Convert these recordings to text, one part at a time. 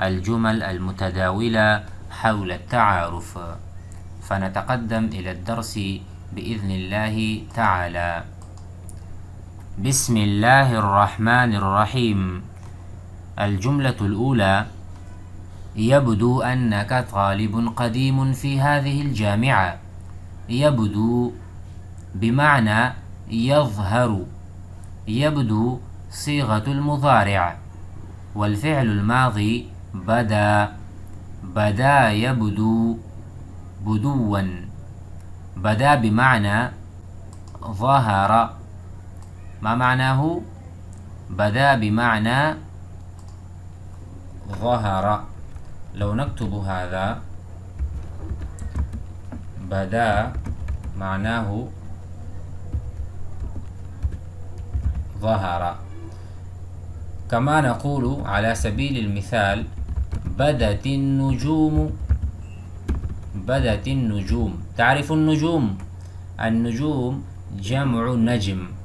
الجمل المتداولة حول التعارف، فنتقدم إلى الدرس بإذن الله تعالى. بسم الله الرحمن الرحيم. الجملة الأولى: يبدو أنك طالب قديم في هذه الجامعة. يبدو بمعنى يظهر. يبدو صيغة المضارع، والفعل الماضي بدا. بدا يبدو بدوا. بدا بمعنى ظهر. ما معناه؟ بدا بمعنى ظهر. لو نكتب هذا: بدا معناه ظهر. كما نقول على سبيل المثال: بدت النجوم. بدت النجوم. تعرف النجوم؟ النجوم جمع نجم،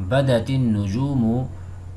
بدت النجوم،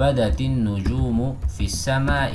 بدت النجوم في السماء،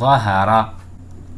ظهر.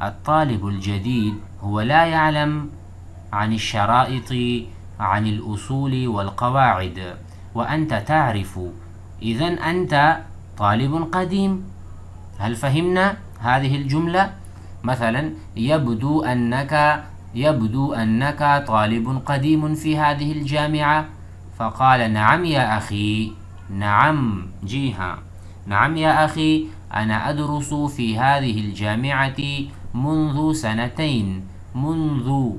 الطالب الجديد هو لا يعلم عن الشرائط، عن الأصول والقواعد، وأنت تعرف. إذن أنت طالب قديم. هل فهمنا هذه الجملة؟ مثلا: يبدو أنك طالب قديم في هذه الجامعة. فقال: نعم يا أخي. نعم جيها. نعم يا أخي، أنا أدرس في هذه الجامعة منذ سنتين. منذ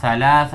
ثلاث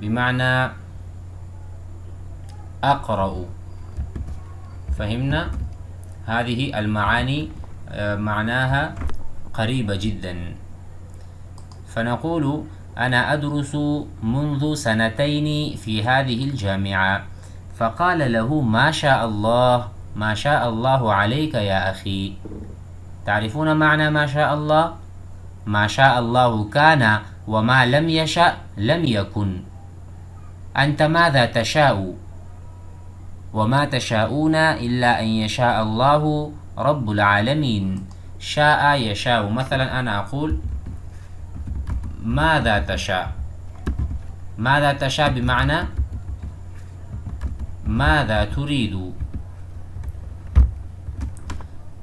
بمعنى أقرأ. فهمنا؟ هذه المعاني معناها قريبة جدا. فنقول: أنا أدرس منذ سنتين في هذه الجامعة. فقال له: ما شاء الله. ما شاء الله عليك يا أخي. تعرفون معنى ما شاء الله؟ ما شاء الله كان، وما لم يشأ لم يكن. أنت ماذا تشاء؟ وما تشاءون إلا أن يشاء الله رب العالمين. شاء يشاء. مثلا أنا أقول: ماذا تشاء؟ ماذا تشاء بمعنى ماذا تريد.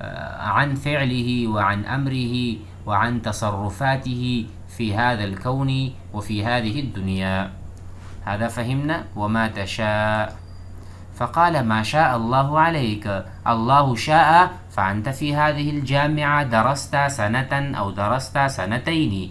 عن فعله وعن أمره وعن تصرفاته في هذا الكون وفي هذه الدنيا. هذا فهمنا. وما تشاء. فقال: ما شاء الله عليك. الله شاء، فأنت في هذه الجامعة درست سنة أو درست سنتين.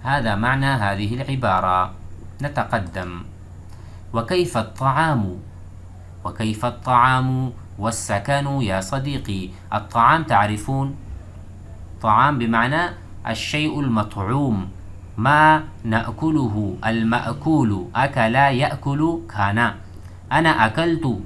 هذا معنى هذه العبارة. نتقدم. وكيف الطعام، وكيف الطعام والسكن يا صديقي. الطعام تعرفون، طعام بمعنى الشيء المطعوم، ما نأكله، المأكول، أكل يأكل كان. أنا أكلت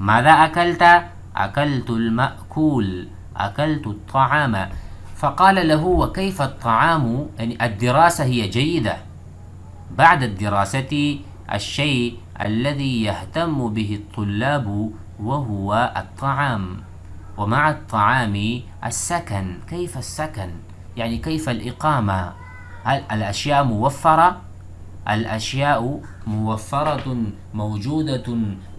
ماذا أكلت؟ أكلت المأكول، أكلت الطعام. فقال له وكيف الطعام، يعني الدراسة هي جيدة. بعد الدراسة الشيء الذي يهتم به الطلاب وهو الطعام، ومع الطعام السكن. كيف السكن؟ يعني كيف الإقامة. هل الأشياء موفرة؟ الأشياء موفرة موجودة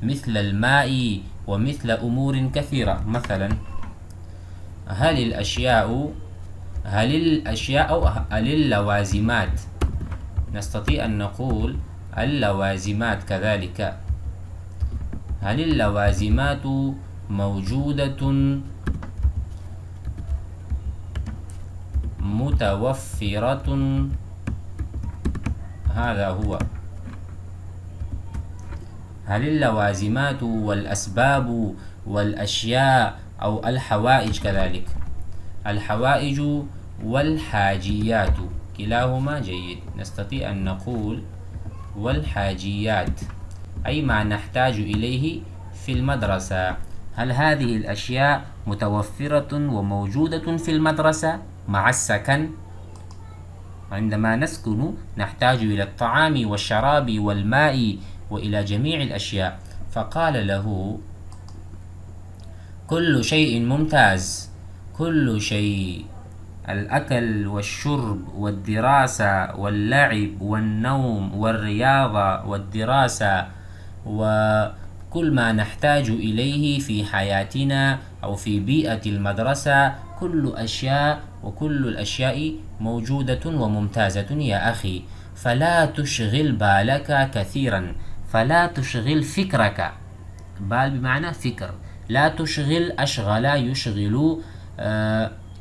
مثل الماء ومثل أمور كثيرة. مثلا هل الأشياء أو هل اللوازمات، نستطيع أن نقول اللوازمات كذلك. هل اللوازمات موجودة متوفرة، هذا هو. هل اللوازمات والأسباب والأشياء أو الحوائج كذلك. الحوائج والحاجيات كلاهما جيد. نستطيع أن نقول والحاجيات أي ما نحتاج إليه في المدرسة. هل هذه الأشياء متوفرة وموجودة في المدرسة مع السكن؟ عندما نسكن نحتاج إلى الطعام والشراب والماء وإلى جميع الأشياء. فقال له كل شيء ممتاز، كل شيء، الأكل والشرب والدراسة واللعب والنوم والرياضة والدراسة وكل ما نحتاج إليه في حياتنا أو في بيئة المدرسة، كل أشياء وكل الأشياء موجودة وممتازة يا أخي. فلا تشغل بالك كثيرا، فلا تشغل فكرك. بال بمعنى فكر. لا تشغل، أشغل يشغل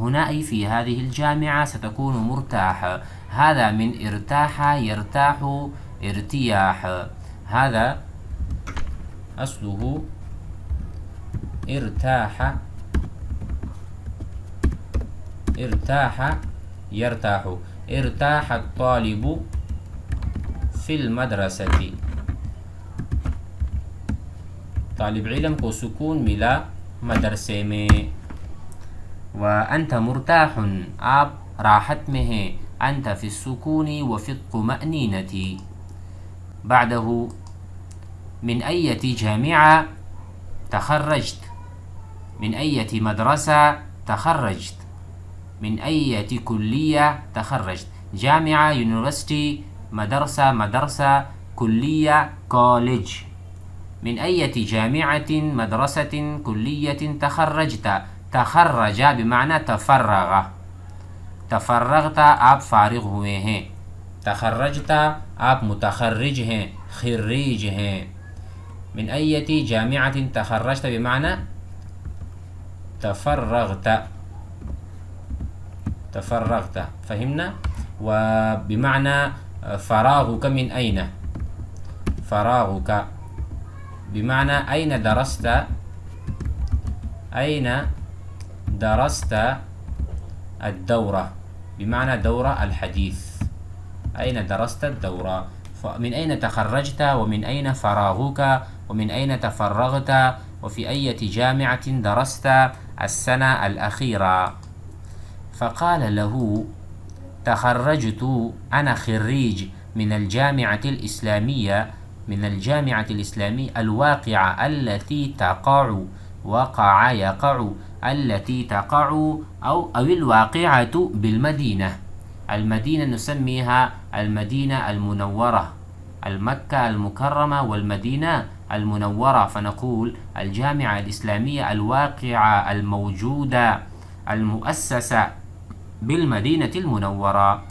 هنا أي في هذه الجامعة ستكون مرتاح. هذا من ارتاح يرتاح ارتياح، هذا أصله ارتاح، ارتاح يرتاح، ارتاح الطالب في المدرسة، طالب علم کو سکون ملا مدرسے میں. وأنت مرتاح آپ راحت میں ہیں، أنت في السكون وفي الطمأنينة. بعده من أية جامعة تخرجت، من أية مدرسة تخرجت، من أية كلية تخرجت. جامعة يونيفرسيتي، مدرسة كلية كوليج. من أية جامعة مدرسة كلية تخرجت. تخرج بمعنى تفرغ، تفرغت آپ فارغ ہوئے ہیں، تخرجت آپ متخرج ہیں، خريج ہیں. من أية جامعة تخرجت بمعنى تفرغت، تفرغت، فهمنا؟ وبمعنى فراغك من أين، فراغك بمعنى أين درست، أين درست الدورة، بمعنى دورة الحديث، أين درست الدورة. من أين تخرجت، ومن أين فراغك، ومن أين تفرغت، وفي أي جامعة درست السنة الأخيرة. فقال له تخرجت أنا خريج من الجامعة الإسلامية، من الجامعة الإسلامية الواقعة التي تقع، وقع يقع، التي تقع أو الواقعة بالمدينة. المدينة نسميها المدينة المنورة، المكة المكرمة والمدينة المنورة، فنقول الجامعة الإسلامية الواقعة الموجودة المؤسسة بالمدينة المنورة.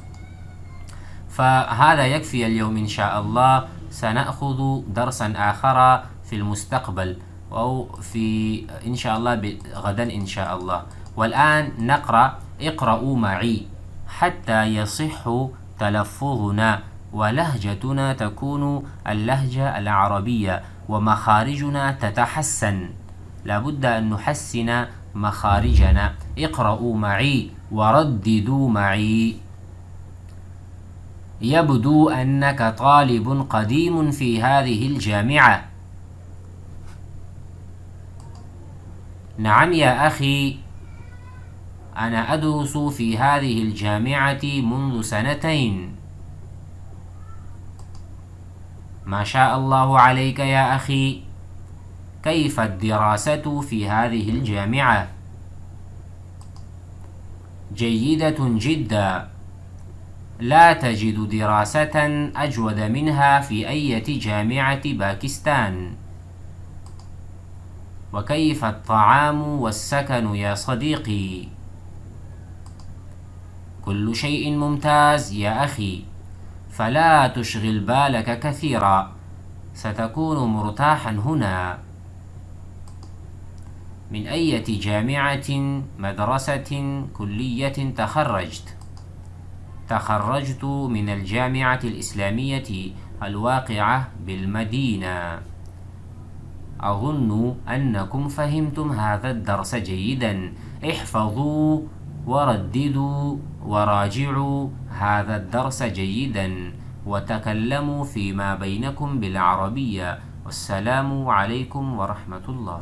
فهذا يكفي اليوم إن شاء الله، سنأخذ درسا آخر في المستقبل، أو في إن شاء الله غدا إن شاء الله. والآن نقرأ، اقرأوا معي حتى يصح تلفظنا، ولهجتنا تكون اللهجة العربية، ومخارجنا تتحسن، لابد أن نحسن مخارجنا. اقرأوا معي ورددوا معي. يبدو أنك طالب قديم في هذه الجامعة. نعم يا أخي، أنا أدرس في هذه الجامعة منذ سنتين. ما شاء الله عليك يا أخي، كيف الدراسة في هذه الجامعة؟ جيدة جدا، لا تجد دراسة أجود منها في أي جامعة باكستان. وكيف الطعام والسكن يا صديقي؟ كل شيء ممتاز يا أخي، فلا تشغل بالك كثيرا، ستكون مرتاحا هنا. من أي جامعة مدرسة كلية تخرجت؟ تخرجت من الجامعة الإسلامية الواقعة بالمدينة. أظن أنكم فهمتم هذا الدرس جيدا. احفظوا ورددوا وراجعوا هذا الدرس جيدا، وتكلموا فيما بينكم بالعربية. والسلام عليكم ورحمة الله.